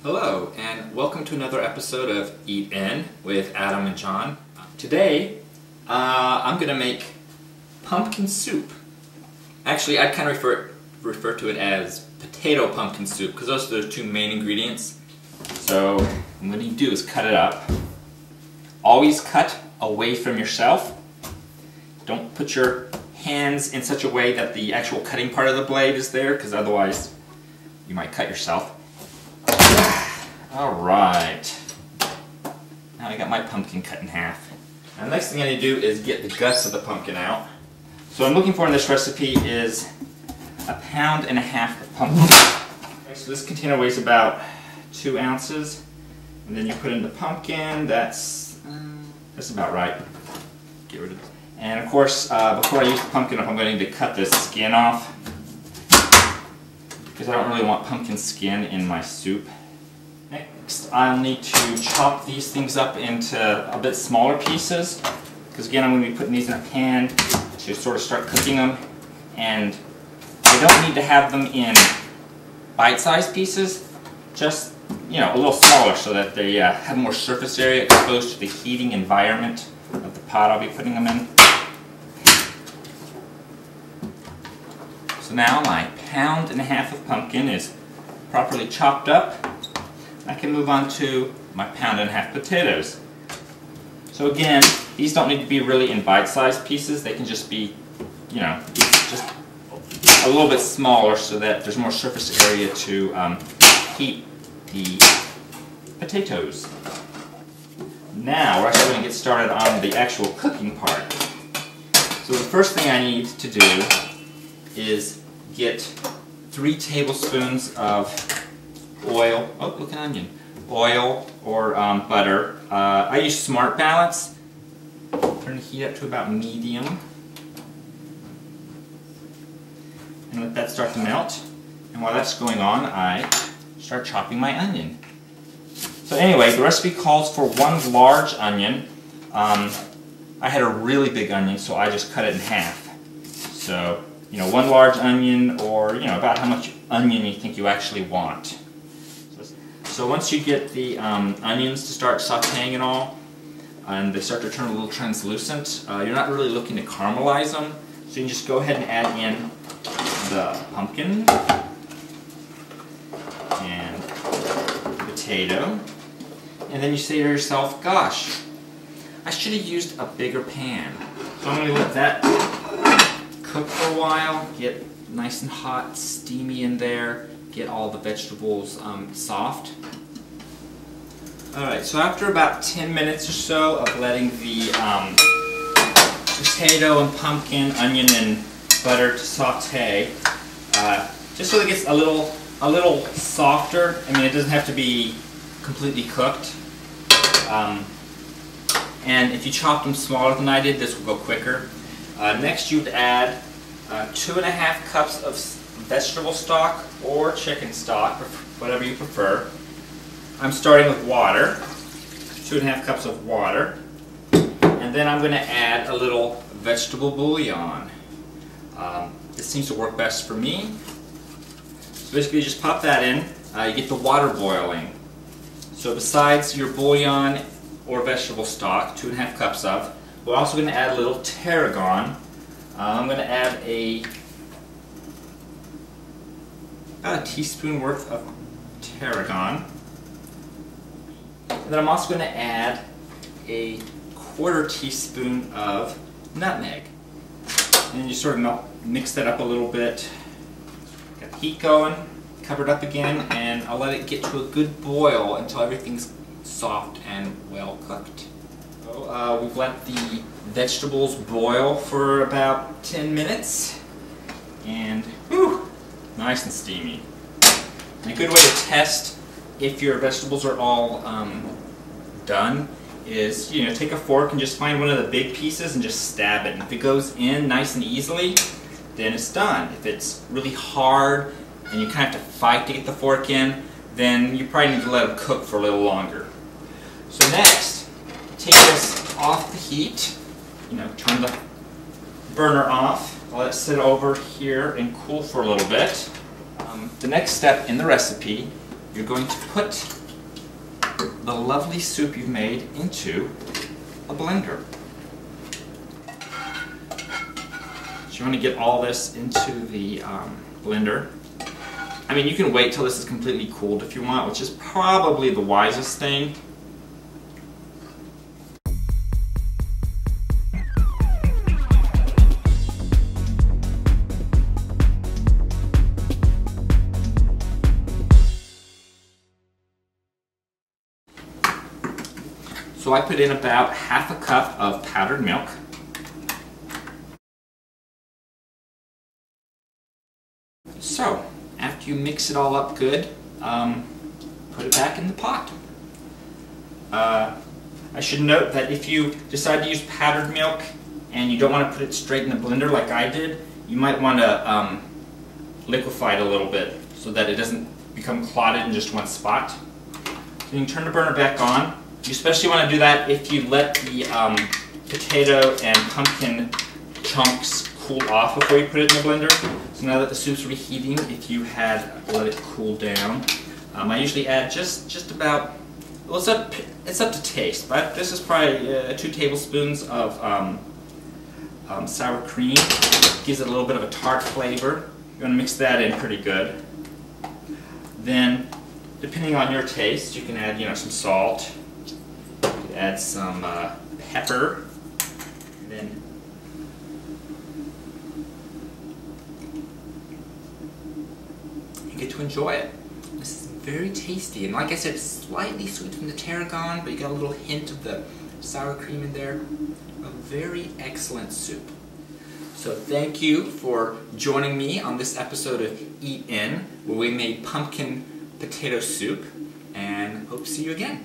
Hello, and welcome to another episode of Eat In with Adam and John. Today, I'm going to make pumpkin soup. Actually, I'd kind of refer to it as potato pumpkin soup, because those are the two main ingredients. So, what you do is cut it up. Always cut away from yourself. Don't put your hands in such a way that the actual cutting part of the blade is there, because otherwise you might cut yourself. Alright, now I got my pumpkin cut in half. Now the next thing I need to do is get the guts of the pumpkin out. So what I'm looking for in this recipe is 1.5 pounds of pumpkin. Okay, so this container weighs about 2 ounces. And then you put in the pumpkin, that's about right. Get rid of it. And of course, before I use the pumpkin, I'm going to need to cut this skin off, because I don't really want pumpkin skin in my soup. Next, I'll need to chop these things up into a bit smaller pieces, because again, I'm going to be putting these in a pan to sort of start cooking them, and I don't need to have them in bite-sized pieces, just, you know, a little smaller so that they have more surface area exposed to the heating environment of the pot I'll be putting them in. So now my 1.5 pounds of pumpkin is properly chopped up. I can move on to my 1.5 pounds potatoes. So again, these don't need to be really in bite-sized pieces. They can just be, you know, just a little bit smaller so that there's more surface area to heat the potatoes. Now we're actually going to get started on the actual cooking part. So the first thing I need to do is get 3 tablespoons of oil, oh look, an onion, oil or butter. I use Smart Balance. Turn the heat up to about medium and let that start to melt. And while that's going on, I start chopping my onion. So anyway, the recipe calls for 1 large onion. I had a really big onion, so I just cut it in half. So, you know, 1 large onion, or, you know, about how much onion you think you actually want. So once you get the onions to start sauteing and all, and they start to turn a little translucent, you're not really looking to caramelize them, so you can just go ahead and add in the pumpkin and potato, and then you say to yourself, gosh, I should have used a bigger pan. So I'm going to let that cook for a while, get nice and hot, steamy in there, get all the vegetables soft. Alright, so after about 10 minutes or so of letting the potato and pumpkin, onion and butter to saute, just so it gets a little softer. I mean, it doesn't have to be completely cooked. And if you chop them smaller than I did, this will go quicker. Next, you'd add 2.5 cups of vegetable stock or chicken stock, whatever you prefer. I'm starting with water, 2.5 cups of water, and then I'm going to add a little vegetable bouillon. This seems to work best for me. So basically you just pop that in, you get the water boiling. So besides your bouillon or vegetable stock, 2.5 cups of, we're also going to add a little tarragon. I'm going to add about a teaspoon worth of tarragon. And then I'm also going to add a 1/4 teaspoon of nutmeg. And you sort of mix that up a little bit. Got the heat going, cover it up again, and I'll let it get to a good boil until everything's soft and well cooked. So we've let the vegetables boil for about 10 minutes, and whew, nice and steamy. And a good way to test if your vegetables are all done is, you know, take a fork and just find one of the big pieces and just stab it. And if it goes in nice and easily, then it's done. If it's really hard and you kind of have to fight to get the fork in, then you probably need to let them cook for a little longer. So next, take this off the heat, you know, turn the burner off, let it sit over here and cool for a little bit. The next step in the recipe you're going to put the lovely soup you've made into a blender. So you want to get all this into the blender. I mean, you can wait till this is completely cooled if you want, which is probably the wisest thing. So I put in about half a cup of powdered milk. So, after you mix it all up good, put it back in the pot. I should note that if you decide to use powdered milk and you don't want to put it straight in the blender like I did, you might want to liquefy it a little bit so that it doesn't become clotted in just one spot. So you can turn the burner back on. You especially want to do that if you let the potato and pumpkin chunks cool off before you put it in the blender. So now that the soup's reheating, if you had let it cool down, I usually add just about, well, it's up to taste, but this is probably 2 tablespoons of sour cream. It gives it a little bit of a tart flavor. You want to mix that in pretty good. Then, depending on your taste, you can add, some salt. Add some pepper, and then you get to enjoy it. This is very tasty, and like I said, it's slightly sweet from the tarragon, but you got a little hint of the sour cream in there. A very excellent soup. So thank you for joining me on this episode of Eat In, where we made pumpkin potato soup, and hope to see you again.